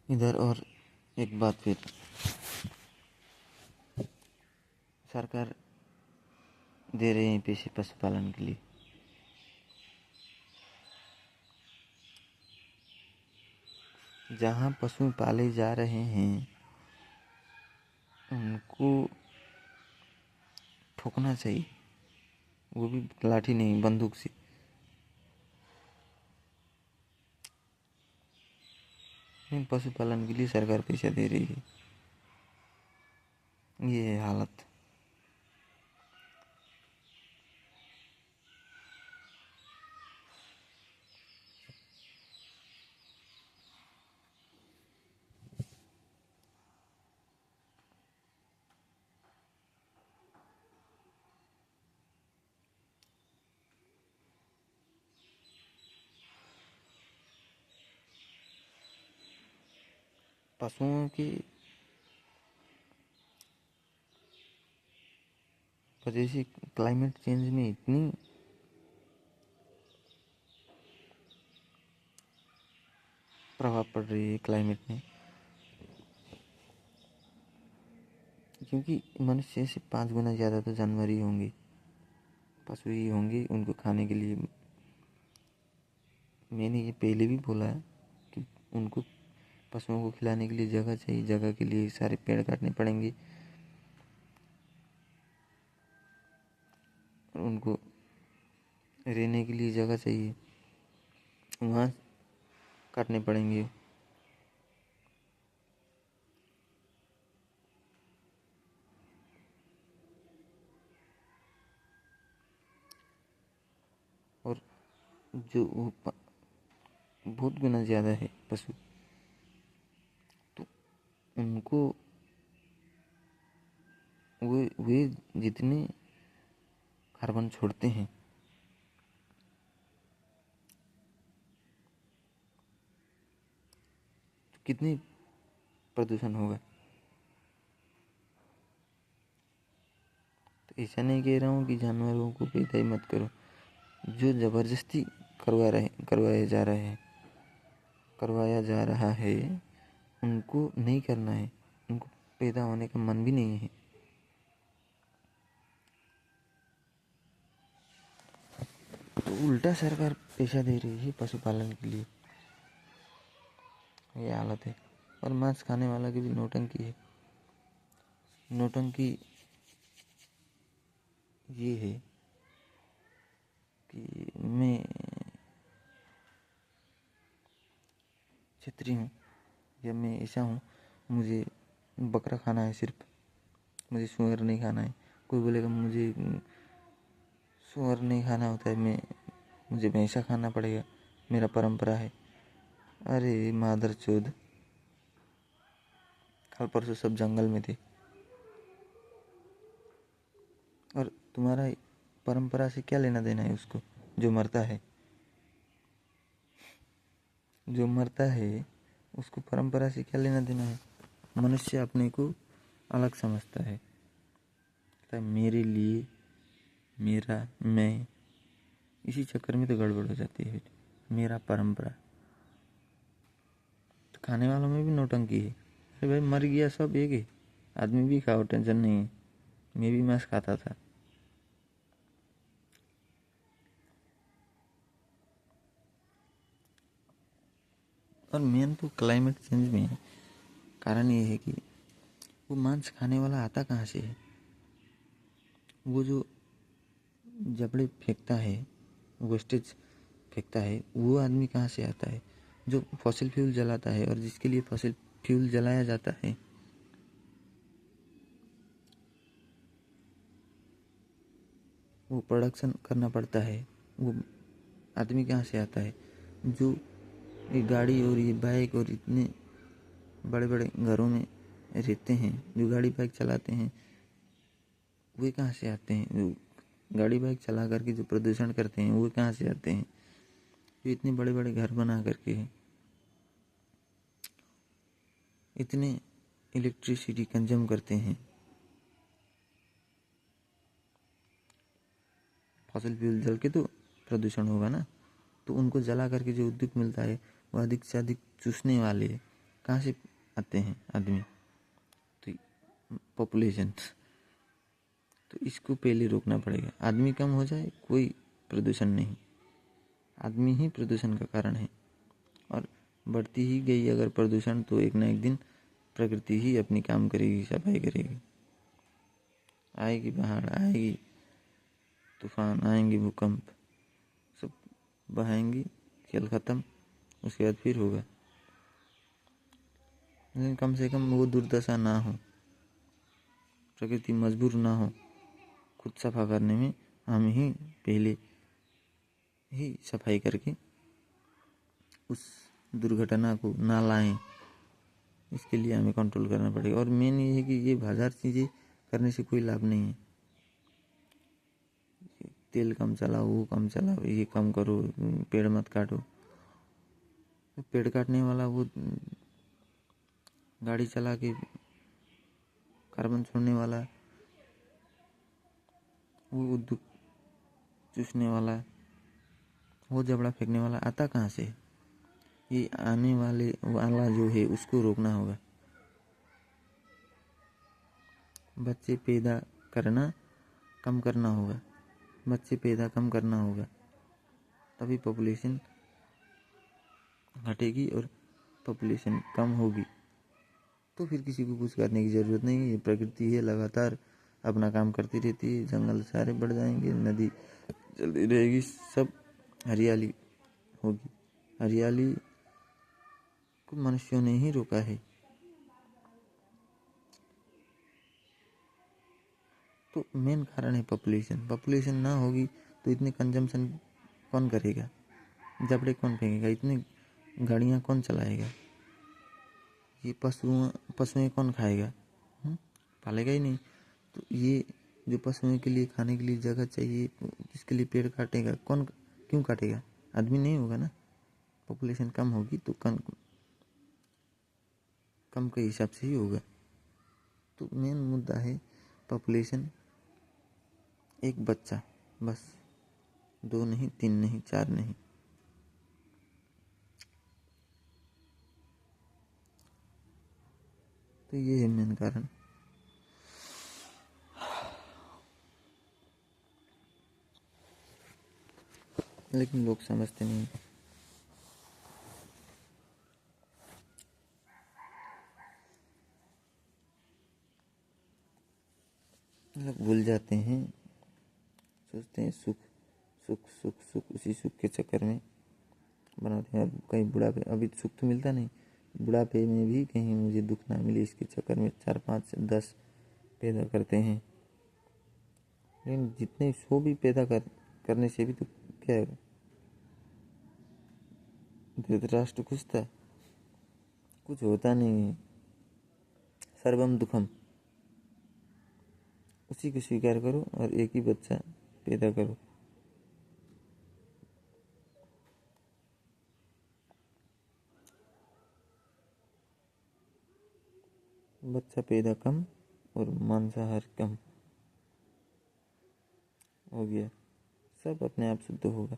इधर और एक बात फिर, सरकार दे रहे हैं पैसे पशुपालन के लिए, जहाँ पशु पाले जा रहे हैं उनको ठोकना चाहिए, वो भी लाठी नहीं बंदूक से। पशुपालन के लिए सरकार पैसा दे रही है, ये है हालत। पशुओं की वजह से क्लाइमेट चेंज में इतनी प्रभाव पड़ रही है क्लाइमेट में, क्योंकि मनुष्य से 5 गुना ज़्यादा तो जानवर ही होंगे, पशु ही होंगे उनको खाने के लिए। मैंने ये पहले भी बोला है कि उनको पशुओं को खिलाने के लिए जगह चाहिए, जगह के लिए सारे पेड़ काटने पड़ेंगे, और उनको रहने के लिए जगह चाहिए, वहाँ काटने पड़ेंगे। और जो बहुत गुना ज़्यादा है पशु, तो उनको वे जितने कार्बन छोड़ते हैं तो कितनी प्रदूषण होगा। तो ऐसा नहीं कह रहा हूँ कि जानवरों को पैदा ही मत करो, जो ज़बरदस्ती करवाया जा रहा है उनको नहीं करना है, उनको पैदा होने का मन भी नहीं है। तो उल्टा सरकार पैसा दे रही है पशुपालन के लिए, ये हालत है। और मांस खाने वाला की भी नौटंकी है। नौटंकी ये है कि मैं क्षेत्रीय हूँ या मैं ऐसा हूँ, मुझे बकरा खाना है, सिर्फ मुझे सुअर नहीं खाना है। कोई बोलेगा मुझे सुअर नहीं खाना होता है, मुझे भैंसा खाना पड़ेगा, मेरा परंपरा है। अरे मादर चोद, कल परसों सब जंगल में थे और तुम्हारा परंपरा से क्या लेना देना है उसको? जो मरता है उसको परंपरा से क्या लेना देना है? मनुष्य अपने को अलग समझता है, मेरे लिए, मेरा, मैं, इसी चक्कर में तो गड़बड़ हो जाती है। मेरा परंपरा, तो खाने वालों में भी नौटंकी है। अरे भाई मर गया सब एक है, आदमी भी खाओ, टेंशन नहीं है, मैं भी मांस खाता था। और मेन तो क्लाइमेट चेंज में है, कारण ये है कि वो मांस खाने वाला आता कहाँ से है? वो जो जबड़े फेंकता है, वेस्टेज फेंकता है, वो आदमी कहाँ से आता है? जो फॉसिल फ्यूल जलाता है और जिसके लिए फॉसिल फ्यूल जलाया जाता है, वो प्रोडक्शन करना पड़ता है, वो आदमी कहाँ से आता है? जो ये गाड़ी और ये बाइक और इतने बड़े बड़े घरों में रहते हैं, जो गाड़ी बाइक चलाते हैं, वे कहाँ से आते हैं? जो गाड़ी बाइक चला करके जो प्रदूषण करते हैं, वो कहाँ से आते हैं? जो इतने बड़े बड़े घर बना करके इतने इलेक्ट्रिसिटी कंज्यूम करते हैं, फॉसिल फ्यूल जल के तो प्रदूषण होगा ना। तो उनको जला करके जो उद्योग मिलता है वो अधिक से अधिक चूसने वाले कहाँ से आते हैं आदमी? तो पॉपुलेशन। तो इसको पहले रोकना पड़ेगा। आदमी कम हो जाए कोई प्रदूषण नहीं, आदमी ही प्रदूषण का कारण है। और बढ़ती ही गई अगर प्रदूषण तो एक ना एक दिन प्रकृति ही अपनी काम करेगी, सफाई करेगी। आएगी बाढ़, आएगी तूफान, आएंगे भूकंप, सब बहाएंगी, खेल ख़त्म। उसके बाद फिर होगा। लेकिन कम से कम वो दुर्दशा ना हो, प्रकृति मजबूर ना हो खुद सफा करने में। हम ही पहले ही सफाई करके उस दुर्घटना को ना लाएं, इसके लिए हमें कंट्रोल करना पड़ेगा। और मेन ये है कि ये बाजार चीज़ें करने से कोई लाभ नहीं है। तेल कम चलाओ, वो कम चलाओ, ये कम करो, पेड़ मत काटो। पेड़ काटने वाला वो गाड़ी चला के कार्बन छोड़ने वाला, वो उद्योग चूसने वाला, वो जबड़ा फेंकने वाला आता कहाँ से? ये आने वाला जो है उसको रोकना होगा। बच्चे पैदा करना कम करना होगा, बच्चे पैदा कम करना होगा, तभी पॉपुलेशन घटेगी और पॉपुलेशन कम होगी। तो फिर किसी को कुछ करने की ज़रूरत नहीं है। ये प्रकृति है, लगातार अपना काम करती रहती है। जंगल सारे बढ़ जाएंगे, नदी चलती रहेगी, सब हरियाली होगी। हरियाली को मनुष्यों ने ही रोका है। तो मेन कारण है पॉपुलेशन। पॉपुलेशन ना होगी तो इतने कंजम्पशन कौन करेगा? जबड़े कौन फेंकेगा? इतनी गाड़ियाँ कौन चलाएगा? ये पशुएं कौन खाएगा? पालेगा ही नहीं। तो ये जो पशुओं के लिए खाने के लिए जगह चाहिए, इसके लिए पेड़ काटेगा कौन? क्यों काटेगा? आदमी नहीं होगा ना। पॉपुलेशन कम होगी तो कम के हिसाब से ही होगा। तो मेन मुद्दा है पॉपुलेशन। एक बच्चा बस, 2 नहीं, 3 नहीं, 4 नहीं। तो ये है मेन कारण। लेकिन लोग समझते नहीं। लोग भूल जाते हैं, सोचते हैं सुख सुख सुख सुख, उसी सुख के चक्कर में बनाते हैं। अब कहीं बुढ़ापे, अभी सुख तो मिलता नहीं, बुढ़ापे में भी कहीं मुझे दुख ना मिले इसके चक्कर में 4, 5, 10 पैदा करते हैं। लेकिन जितने 100 भी पैदा करने से भी तो क्या है? धृतराष्ट्र खुश था? कुछ होता नहीं है। सर्वम दुखम, उसी को स्वीकार करो और एक ही बच्चा पैदा करो। बच्चा पैदा कम और मांसाहार कम हो गया, सब अपने आप शुद्ध होगा।